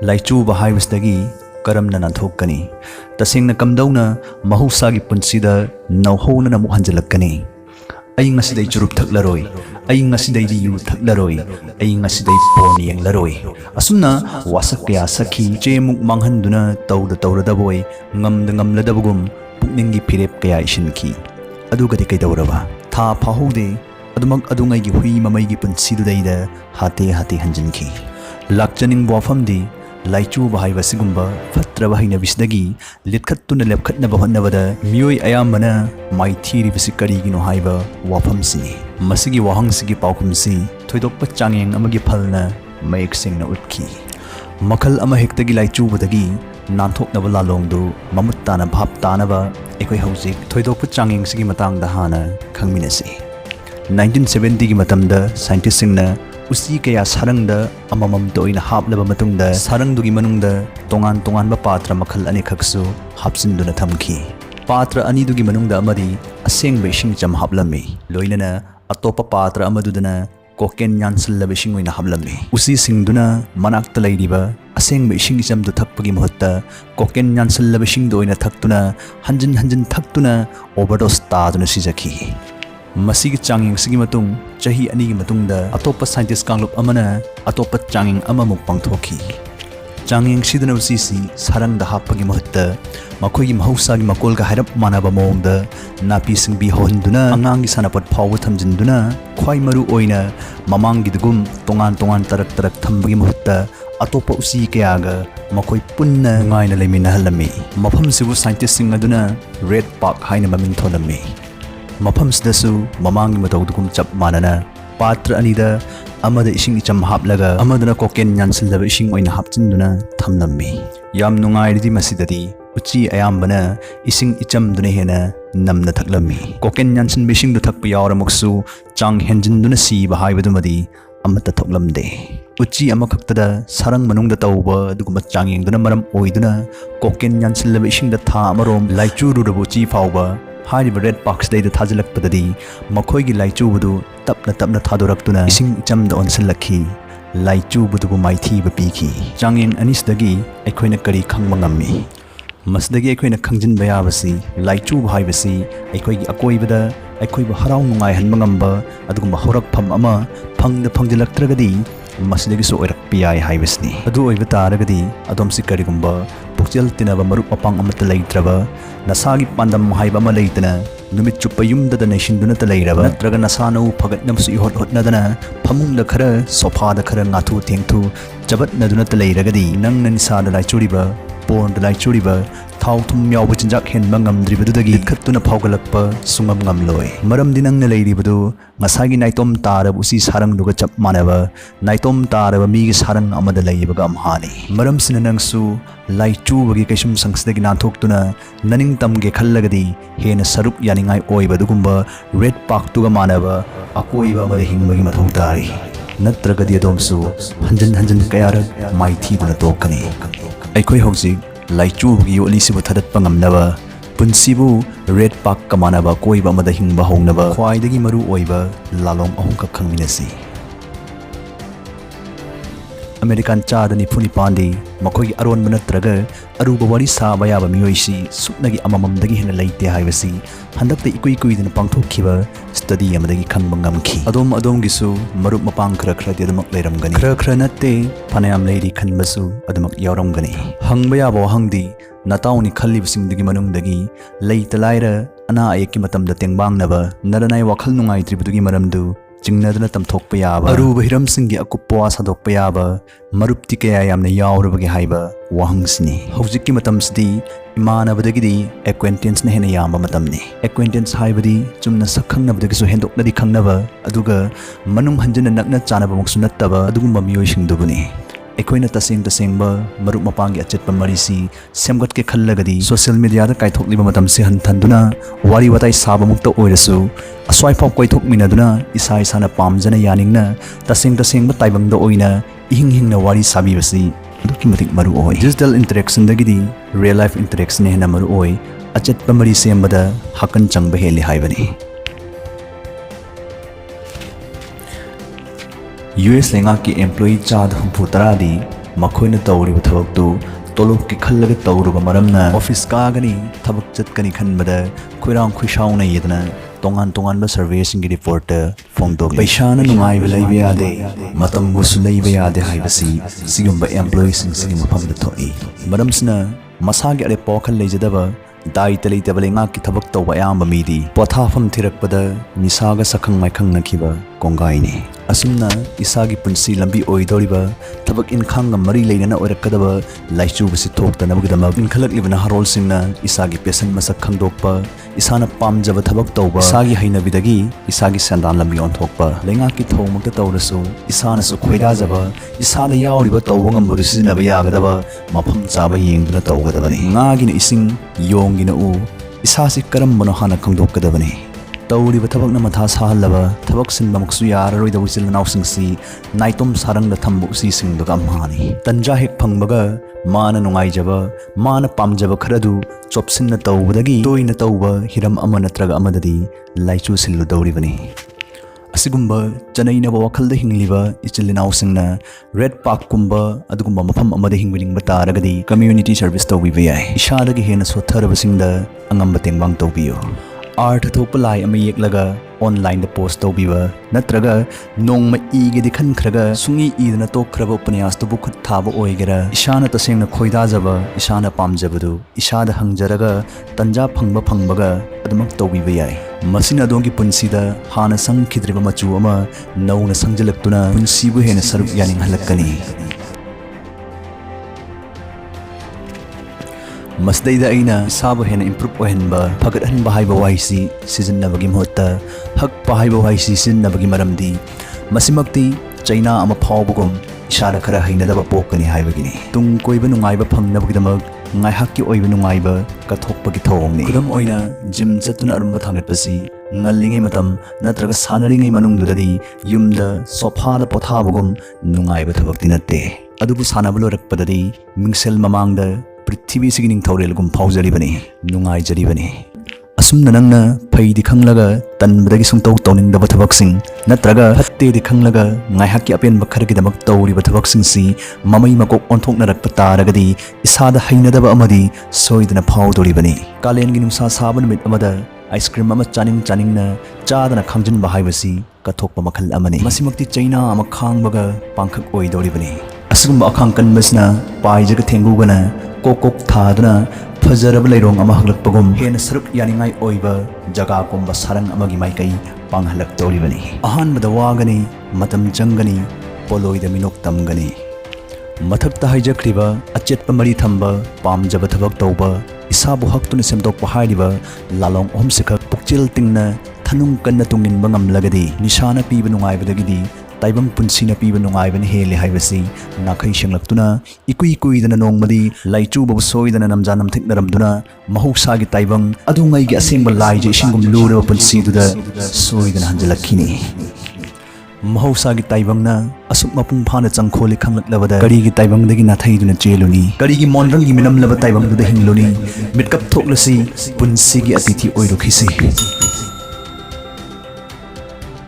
Laichuba haibasdagi Karamna Nanthokkani tasengna kamdauna mahusagi punsida nauhona na muhanjalakkani ai ngasidai churup thaklaroi ai ngasidai yu thaklaroi ai ngasidai porn yenglaroi asumna wasak kya sakhi chemuk manghanduna tauradaboi ngamladabugum pukningi phirep kya isinki adugadi kaidawraba tha phahode adumak adungai gi hui mamai gi punsidudaida hate hanjinki lakchaning wafamdi Laichuba haibasигumba fatraba hainabisdagi litkattuna lepkhatnaba honnabada miyoi ayambana maithiribasi karigino haiba wafamsini masigi wahangsigi paukumsi thoidokpa changeng amagi phalna mayek sengna utki makhal amahektagi Laichubadagi nanthoknaba lalongdu mamuttana bhap tanaba ekoi haujik thoidokpa changeng sigi matangda hana khangminasi 1970 gi matamda scientist singna usi kaya sarangda amamam toina haplaba matungda sarangdugi manungda tongan ba patra makhal ani khaksu hapsinduna thamki patra ani dugi manungda amadi asengba ising cham haplami loinana atopa patra amadudana koken nyansil bising oina haplami usi singduna manakta lairiba asengba ising cham du thakpagi mohutta koken nyansil bising doina thaktuna hanjin thaktuna overdose taduna sijaki masigi changing sigi matung chahi ani gi matungda atopa scientist kanglup amana atopa changing amamuk pangthoki changing sidana usisi sarang da hapagi mahutta makoi gi mahausa gi makol ga hairap manaba mongda napi singbi honduna angang gi sanapat phawu thamjinduna khwai maru oina mamang gi dugum tongan tarak thambagi mahutta atopa usi kayaga makoi punna ngaina lemina halami mafam sibu scientist sing aduna red park haina maming tholami mafam sidasu mamangi matawdugum chap manana patra anida amada ising icham haplaga amadana koken nyansilaba ising oina hapchinduna thamlammi yam nungairidi masidadi uchi ayambana ising icham duna hena namna thaklammi koken nyansin bising du thakpa yawramuksu chang henjinduna si bahaibadumadi amata thoklamde uchi amakhaktada sarang manungda tawba duguma changyengduna maram oiduna koken nyansilaba isingda tha amarom laichuru rubu chi fawba हारिब red box दे थाजलकपददी मखोइगी लाइचुबुदु तपना थादोरक्तुना इसिंग इचमद ओनसलखी लाइचुबुदुबु माइथीब पीखी चांगेंग अनिसदगी अखोइना करी खंगबा ngammi masdagi अखोइना खंजिनबा याबसी लाइचुब हाइबसी अखोइगी अकोइबदा अखोइबु हराउ नुंगाइ हनबा ngamba अदुगुम्बा हौरकफम अमा फंगदलक्त्रगदी masdagi so oirakpi yai haibasni adu oiba taragadi adomsi karigumba pukchel tinaba marup apang amata leitraba nasagi pandam haiba ma leitana numit chuppa yumda da nation ta leiraba natraga nasana u phagatnamsu ihot hotnadana phamungda khara sofa da khara ngathu thengthu chabatna duna ta leiragadi nangna nisada laichuriba porn da laichuriba thau thum yawba chinjak henba ngamdribadudagi khattuna phawgalakpa sungam ngamloi maramdi nangna leiribadu ngasagi naitom tarab usi sarang duga chap manaba naitom taraba mi gi sarang amada leibaga amhani maram sina nangsu laichubagi kaisum sangsdagi nanthokhtuna naning tamge khallagadi hena sarup yaningai oibadugumba red park tuga manaba akoiba amada hingbagi mathau tari natragadi adomsu hanjan kayarak maithibuna tokkani aikhoi hojik laichugi yolisibu thadatpa ngamnaba punsibu red park kamanaba koiba amada hingba hongnaba khwaidagi maru oiba lalong ahum ka khangminasi American chada ni phuni pandi makhoi aron manatraga aruba wari saba yaba miyoisi suknagi amamamdagi hena leite haibasi handakta ikui dina pangthokhiba study amadagi khangba ngamki adom gisu marup mapang khra di adamak leiramgani khra natte phanayam leiri khanbasu adamak yawramgani hangba yaba hangdi natauni khallibsingdagi manungdagi leita laira ana ayeki matamda tengbangnaba naranai wakhal nungai tribudugi maramdu चिंगनदना तमथोकपा याबा अरुब हिरमसिंगी अकुप्पवा सादोकपा याबा मरुप्ति कया यामना यावरबगे हाइबा वाहंगसनी हौजिकि मतमसदी इमानबदगिदी acquaintance ने हेना यामबा मतमनी acquaintance हाइबदी Chumna सखंगनबदगिसु हेंदोकनदी खंगनबा अदुगा मनुंग हंजना नकना चानबा मक्सु नत्तबा अदुगुम्बा मियोइसिंगदुबुनी अखोइना तसेंगबा मरुप मपांगी अचेटपा मरिसी सेमगत के खल्लगदी social media दा काइथोकलिबा मतमसे हंथंदुना वारी वाताई साबा मुक्ता ओइरसु aswaifaw koithokminaduna isa isana pamjana yaningna tasengba taibangda oina ihing wari sabibasi aduki matik maru oi digital interaction dagidi real life interaction hena maru oi achetpa mari sembada hakan changba heli haibani US ꯂꯩꯉꯥꯛꯀꯤ employee ꯆꯥꯗ 60 ꯃꯈꯣꯏꯅ ꯇꯧꯔꯤꯕ ꯊꯕꯛꯇꯨ ꯇꯣꯂꯣꯞꯀꯤ ꯈꯜꯂꯒ ꯇꯧꯔꯨꯕ ꯃꯔꯝꯅ office ꯀꯥꯒꯅꯤ ꯊꯕꯛ ꯆꯠꯀꯅꯤ ꯈꯟꯕꯗ ꯈꯣꯏꯔꯥꯡ ꯈꯣꯏꯁꯥꯎꯅ ꯌꯦꯗꯅ ꯇꯣꯉꯥꯟꯕ ꯁꯔꯚꯦꯁꯤꯡꯒꯤ ꯔꯤꯄꯣꯔꯠꯇ ꯐꯣꯡꯗꯣꯛꯂꯤ ꯄꯩꯁꯥꯅ ꯅꯨꯡꯉꯥꯏꯕ ꯂꯩꯕ ꯌꯥꯗꯦ ꯃꯇꯝꯕꯨꯁꯨ ꯂꯩꯕ ꯌꯥꯗꯦ ꯍꯥꯏꯕꯁꯤ ꯁꯤꯒꯨꯝꯕ ꯏꯝꯄ꯭ꯂꯣꯌꯤꯁꯤꯡꯒꯤ ꯃꯐꯝꯗ ꯊꯣꯛꯏ ꯃꯔꯝꯁꯤꯅ ꯃꯁꯥꯒꯤ ꯑꯔꯦꯞꯄ ꯋꯥꯈꯜ ꯂꯩꯖꯗꯕ ꯗꯥꯏꯇ ꯂꯩꯇꯕ ꯂꯩꯉꯥꯛꯀꯤ ꯊꯕꯛ ꯇꯧꯕ ꯑꯌꯥꯝꯕ ꯃꯤꯗꯤ ꯄꯣꯊꯥꯐꯝ ꯊꯤꯔꯛꯄꯗ ꯅꯤꯁꯥꯒ ꯁꯛꯈꯪ ꯃꯥꯏꯈꯪꯅꯈꯤꯕ ꯀꯣꯡꯒꯥꯏꯅꯤ ꯑꯁꯨꯝꯅ ꯏꯁꯥꯒꯤ ꯄꯨꯟꯁꯤ ꯂꯝꯕꯤ ꯑꯣꯏꯗꯧꯔꯤꯕ ꯊꯕꯛ ꯏꯟꯈꯥꯡꯒ ꯃꯔꯤ ꯂꯩꯅꯅ ꯑꯣꯏꯔꯛꯀꯗꯕ ꯂꯥꯏꯆꯨꯕꯁꯤ ꯊꯣꯛꯇꯅꯕꯒꯤꯗꯃꯛ ꯏꯟꯈꯠꯂꯛꯂꯤꯕ ꯅꯍꯥꯔꯣꯜꯁꯤꯡꯅ ꯏꯁꯥꯒꯤ ꯄꯦꯁꯟ ꯃꯁꯛ ꯈꯪꯗꯣꯛꯄ ꯏꯁꯥꯅ ꯄꯥꯝꯖꯕ ꯊꯕꯛ ꯇꯧꯕ ꯏꯁꯥꯒꯤ ꯍꯩꯅꯕꯤꯗꯒꯤ ꯏꯁꯥꯒꯤ ꯁꯦꯟꯗꯥꯟ ꯂꯝꯕꯤ ꯑꯣꯟꯊꯣꯛꯄ ꯂꯩꯉꯥꯛꯀꯤ ꯊꯧꯃꯛꯇ ꯇꯧꯔꯁꯨ ꯏꯁꯥꯅꯁꯨ ꯈꯣꯏꯗꯥꯖꯕ ꯏꯁꯥꯗ ꯌꯥꯎꯔꯤꯕ ꯇꯧꯕ ꯉꯝꯕꯗꯨ ꯁꯤꯖꯤꯟꯅꯕ ꯌꯥꯒꯗꯕ ꯃꯐꯝ ꯆꯥꯕ ꯌꯦꯡꯗꯨꯅ ꯇꯧꯒꯗꯕꯅꯤ ꯉꯥꯒꯤꯅ ꯏꯁꯤꯡ ꯌꯣꯡꯒꯤꯅ ꯎ ꯏꯁꯥꯁꯤ ꯀꯔꯝꯕꯅꯣ ꯍꯥꯟꯅ ꯈꯪꯗꯣꯛꯀꯗꯕꯅꯤ ꯇꯧꯔꯤꯕ ꯊꯕꯛꯅ ꯃꯊꯥ ꯁꯥꯍꯜꯂꯕ ꯊꯕꯛ ꯁꯤꯟꯕꯃꯛꯁꯨ ꯌꯥꯔꯔꯣꯏꯗꯕ ꯏꯆꯤꯜ ꯏꯅꯥꯎꯁꯤꯡꯁꯤ ꯅꯥꯏꯇꯣꯝ ꯁꯥꯔꯪꯗ ꯊꯝꯕ ꯎꯆꯤꯁꯤꯡꯗꯨꯒ ꯑꯝꯍꯥꯅꯤ ꯇꯟꯖꯥ ꯍꯦꯛ ꯐꯪꯕꯒ ꯃꯥꯅ ꯅꯨꯡꯉꯥꯏꯖꯕ ꯃꯥꯅ ꯄꯥꯝꯖꯕ ꯈꯔꯗꯨ ꯆꯣꯞꯁꯤꯟꯅ ꯇꯧꯕꯗꯒꯤ ꯇꯣꯏꯅ ꯇꯧꯕ హిꯔꯝ ꯑꯃ ꯅꯠꯇ꯭ꯔꯒ ꯑꯃꯗꯗꯤ ꯂꯥꯏꯆꯨ ꯁꯤꯜꯂꯨꯗꯧꯔꯤꯕꯅꯤ ꯑꯁꯤꯒꯨꯝꯕ ꯆꯅꯩꯅꯕ ꯋꯥꯈꯜꯗ ꯍꯤꯡꯂꯤꯕ ꯏꯆꯤꯜ ꯏꯅꯥꯎꯁꯤꯡꯅ ꯔꯦꯗ ꯄꯥꯛꯀꯨꯝꯕ ꯑꯗꯨꯒꯨꯝꯕ ꯃꯐꯝ ꯑꯃꯗ ꯍꯤꯡꯕꯤꯅꯤꯡꯕ ꯇꯥꯔꯒꯗꯤ ꯀꯝꯃ꯭ꯌꯨꯅꯤꯇꯤ ꯁꯔꯚꯤꯁ ꯇꯧꯕꯤꯕ ꯌꯥꯏ ꯏꯁꯥꯗꯒꯤ ꯍꯦꯟꯅ ꯁꯣꯠꯊꯔꯕꯁꯤꯡꯗ ꯑꯉꯝꯕ ꯇꯦꯡꯕꯥꯡ ꯇꯧꯕꯤꯌꯨ ꯑꯥꯔꯊ ꯊꯣꯛꯄ ꯂꯥꯏ ꯑꯃ ꯌꯦꯛꯂꯒ ꯑꯣꯟꯂꯥꯏꯟꯗ ꯄꯣꯁט ꯇꯧꯕꯤꯕ ꯅꯠꯇ꯭ꯔꯒ ꯅꯣꯡꯃ ꯏꯒꯦꯗꯤ ꯈꯟꯈ꯭ꯔꯒ ꯁꯨꯡꯏ ꯏꯗꯅ ꯇꯣꯛꯈ꯭ꯔꯕ ꯎꯄꯟꯌꯥꯁꯇꯨꯕꯨ ꯈꯨꯠ ꯊꯥꯕ ꯑꯣꯏꯒꯦꯔꯥ ꯏꯁꯥꯅ ꯇꯁꯦꯡꯅ ꯈꯣꯏꯗꯥꯖꯕ ꯏꯁꯥꯅ ꯄꯥꯝꯖꯕꯗꯨ ꯏꯁꯥꯗ ꯍꯪꯖꯔꯒ ꯇꯟꯖꯥ ꯐꯪꯕꯒ ꯑꯗꯨꯃꯛ ꯇꯧꯕꯤꯕ ꯌꯥꯏ ꯃꯁꯤꯅ ꯑꯗꯣꯝꯒꯤ ꯄꯨꯟꯁꯤꯗ ꯍꯥꯟꯅ ꯁꯪꯈꯤꯗ꯭ꯔꯤꯕ ꯃꯆꯨ ꯑꯃ ꯅꯧꯅ ꯁꯪꯖꯤꯜꯂꯛꯇꯨꯅ ꯄꯨꯟꯁꯤꯕꯨ ꯍꯦꯟꯅ ꯁꯔꯨꯛ ꯌꯥꯅꯤꯡꯍꯜꯂꯛꯀꯅꯤ ꯃꯁꯤꯗꯩꯗ ꯑꯩꯅ ꯏꯁꯥꯕꯨ ꯍꯦꯟꯅ ꯏꯝꯄ꯭ꯔꯨꯞ ꯑꯣꯏꯍꯟꯕ ꯐꯒꯠꯍꯟꯕ ꯍꯥꯏꯕ ꯋꯥꯍꯩꯁꯤ ꯁꯤꯖꯤꯟꯅꯕꯒꯤ ꯃꯍꯨꯠꯇ ꯍꯛꯄ ꯍꯥꯏꯕ ꯋꯥꯍꯩꯁꯤ ꯁꯤꯖꯤꯟꯅꯕꯒꯤ ꯃꯔꯝꯗꯤ ꯃꯁꯤꯃꯛꯇꯤ ꯆꯩꯅꯥ ꯑꯃ ꯐꯥꯎꯕꯒꯨꯝ ꯏꯁꯥꯗ ꯈꯔ ꯍꯩꯅꯗꯕ ꯄꯣꯛꯀꯅꯤ ꯍꯥꯏꯕꯒꯤꯅꯤ ꯇꯨꯡ ꯀꯣꯏꯕ ꯅꯨꯡꯉꯥꯏꯕ ꯐꯪꯅꯕꯒꯤꯗꯃꯛ ꯉꯥꯏꯍꯥꯛꯀꯤ ꯑꯣꯏꯕ ꯅꯨꯡꯉꯥꯏꯕ ꯀꯠꯊꯣꯛꯄꯒꯤ ꯊꯧꯑꯣꯡꯅꯤ ꯈꯨꯗꯝ ꯑꯣꯏꯅ ꯖꯤꯝ ꯆꯠꯇꯨꯅ ꯑꯔꯨꯝꯕ ꯊꯥꯡꯒꯠꯄꯁꯤ ꯉꯜꯂꯤꯉꯩ ꯃꯇꯝ ꯅꯠꯇ꯭ꯔꯒ ꯁꯥꯟꯅꯔꯤꯉꯩ ꯃꯅꯨꯡꯗꯨꯗꯗꯤ ꯌꯨꯝꯗ ꯁꯣꯐꯥꯗ ꯄꯣꯊꯥꯕꯒꯨꯝ ꯅꯨꯡꯉꯥꯏꯕ ꯊꯕꯛꯇꯤ ꯅꯠꯇꯦ ꯑꯗꯨꯕꯨ ꯁꯥꯟꯅꯕ ꯂꯣꯏꯔꯛꯄꯗꯗꯤ ꯃꯤꯡꯁꯦꯜ ꯃꯃꯥꯡꯗ ꯄ꯭ꯔꯤꯊꯤꯕꯤꯁꯤꯒꯤ ꯅꯤꯡꯊꯧꯔꯦꯜꯒꯨꯝ ꯐꯥꯎꯖꯔꯤꯕꯅꯤ ꯅꯨꯡꯉꯥꯏꯖꯔꯤꯕꯅꯤ ꯑꯁꯨꯝꯅ ꯅꯪꯅ ꯐꯩꯗꯤ ꯈꯪꯂꯒ ꯇꯟꯕꯗꯒꯤ ꯁꯨꯡꯇꯧ ꯇꯧꯅꯤꯡꯗꯕ ꯊꯕꯛꯁꯤꯡ ꯅꯠꯇ꯭ꯔꯒ ꯐꯠꯇꯦꯗꯤ ꯈꯪꯂꯒ ꯉꯥꯏꯍꯥꯛꯀꯤ ꯑꯄꯦꯟꯕ ꯈꯔꯒꯤꯗꯃꯛ ꯇꯧꯔꯤꯕ ꯊꯕꯛꯁꯤꯡꯁꯤ ꯃꯃꯩ ꯃꯀꯣꯛ ꯑꯣꯟꯊꯣꯛꯅꯔꯛꯄ ꯇꯥꯔꯒꯗꯤ ꯏꯁꯥꯗ ꯍꯩꯅꯗꯕ ꯑꯃꯗꯤ ꯁꯣꯏꯗꯅ ꯐꯥꯎꯗꯣꯔꯤꯕꯅꯤ ꯀꯥꯂꯦꯟꯒꯤ ꯅꯨꯡꯁꯥ ꯁꯥꯕ ꯅꯨꯃꯤꯠ ꯑꯃꯗ ꯑꯥꯏꯁꯀ꯭ꯔꯤꯝ ꯑꯃ ꯆꯥꯅꯤꯡꯅ ꯆꯥꯗꯅ ꯈꯥꯡꯖꯤꯟꯕ ꯍꯥꯏꯕꯁꯤ ꯀꯠꯊꯣꯛꯄ ꯃꯈꯜ ꯑꯃꯅꯤ ꯃꯁꯤꯃꯛꯇꯤ ꯆꯩꯅꯥ ꯑꯃ ꯈꯥꯡꯕꯒ ꯄꯥꯡꯈꯛ ꯑꯣꯏꯗꯧꯔꯤꯕꯅꯤ ꯑꯁꯤꯒꯨꯝꯕ ꯑꯈꯥꯡ ꯀꯟꯕꯁꯤꯅ ꯄꯥꯏꯖꯒ ꯊꯦꯡꯒꯨꯒꯅ ꯀꯣꯛ ꯊꯥꯗꯨꯅ ꯐꯖꯔꯕ ꯂꯩꯔꯣꯡ ꯑꯃ ꯍꯛꯂꯛꯄꯒꯨꯝ ꯍꯦꯟꯅ ꯁꯔꯨꯛ ꯌꯥꯅꯤꯡꯉꯥꯏ ꯑꯣꯏꯕ ꯖꯒꯥꯒꯨꯝꯕ ꯁꯥꯔꯪ ꯑꯃꯒꯤ ꯃꯥꯏꯀꯩ ꯄꯥꯡꯍꯜꯂꯛꯇꯧꯔꯤꯕꯅꯤ ꯑꯍꯥꯟꯕꯗ ꯋꯥꯒꯅꯤ ꯃꯇꯝ ꯆꯪꯒꯅꯤ ꯄꯣꯂꯣꯏꯗ ꯃꯤꯅꯣꯛ ꯇꯝꯒꯅꯤ ꯃꯊꯛꯇ ꯍꯥꯏꯖꯈ꯭ꯔꯤꯕ ꯑꯆꯦꯠꯄ ꯃꯔꯤ ꯊꯝꯕ ꯄꯥꯝꯖꯕ ꯊꯕꯛ ꯇꯧꯕ ꯏꯁꯥꯕꯨ ꯍꯛꯇꯨꯅ ꯁꯦꯝꯗꯣꯛꯄ ꯍꯥꯏꯔꯤꯕ ꯂꯥꯂꯣꯡ ꯑꯍꯨꯝꯁꯤꯈꯛ ꯄꯨꯛꯆꯦꯜ ꯇꯤꯡꯅ ꯊꯅꯨꯡ ꯀꯟꯅ ꯇꯨꯡꯏꯟꯕ ꯉꯝꯂꯒꯗꯤ ꯅꯤꯁꯥꯅ ꯄꯤꯕ ꯅꯨꯡꯉꯥꯏꯕꯗꯒꯤꯗꯤ ꯇꯥꯏꯕꯪ ꯄꯨꯟꯁꯤꯅ ꯄꯤꯕ ꯅꯨꯡꯉꯥꯏꯕꯅ ꯍꯦꯜꯂꯤ ꯍꯥꯏꯕꯁꯤ ꯅꯥꯈꯩ ꯁꯦꯡꯂꯛꯇꯨꯅ ꯏꯀꯨꯏ ꯀꯨꯏꯗꯅ ꯅꯣꯡꯃꯗꯤ ꯂꯥꯏꯆꯨꯕꯕꯨ ꯁꯣꯏꯗꯅ ꯅꯝꯖꯥ ꯅꯝꯊꯤꯛꯅꯔꯝꯗꯨꯅ ꯃꯍꯧꯁꯥꯒꯤ ꯇꯥꯏꯕꯪ ꯑꯗꯨꯉꯩꯒꯤ ꯑꯁꯦꯡꯕ ꯂꯥꯏꯖ ꯏꯁꯤꯡꯒꯨꯝ ꯂꯨꯔꯕ ꯄꯨꯟꯁꯤꯗꯨꯗ ꯁꯣꯏꯗꯅ ꯍꯟꯖꯤꯜꯂꯛꯈꯤꯅꯤ ꯃꯍꯧꯁꯥꯒꯤ ꯇꯥꯏꯕꯪꯅ ꯑꯁꯨꯛ ꯃꯄꯨꯡ ꯐꯥꯅ ꯆꯪꯈꯣꯜꯂꯤ ꯈꯪꯂꯛꯂꯕꯗ ꯀꯔꯤꯒꯤ ꯇꯥꯏꯕꯪꯗꯒꯤ ꯅꯥꯊꯩꯗꯨꯅ ꯆꯦꯜꯂꯨꯅꯤ ꯀꯔꯤꯒꯤ ꯃꯣꯟꯗ꯭ꯔꯪꯒꯤ ꯃꯤꯅꯝꯂꯕ ꯇꯥꯏꯕꯪꯗꯨꯗ ꯍꯤꯡꯂꯨꯅꯤ ꯃꯤꯠꯀꯞ ꯊꯣꯛꯂꯁꯤ ꯄꯨꯟꯁꯤꯒꯤ ꯑꯇꯤꯊꯤ ꯑꯣꯏꯔꯨꯈꯤꯁꯤ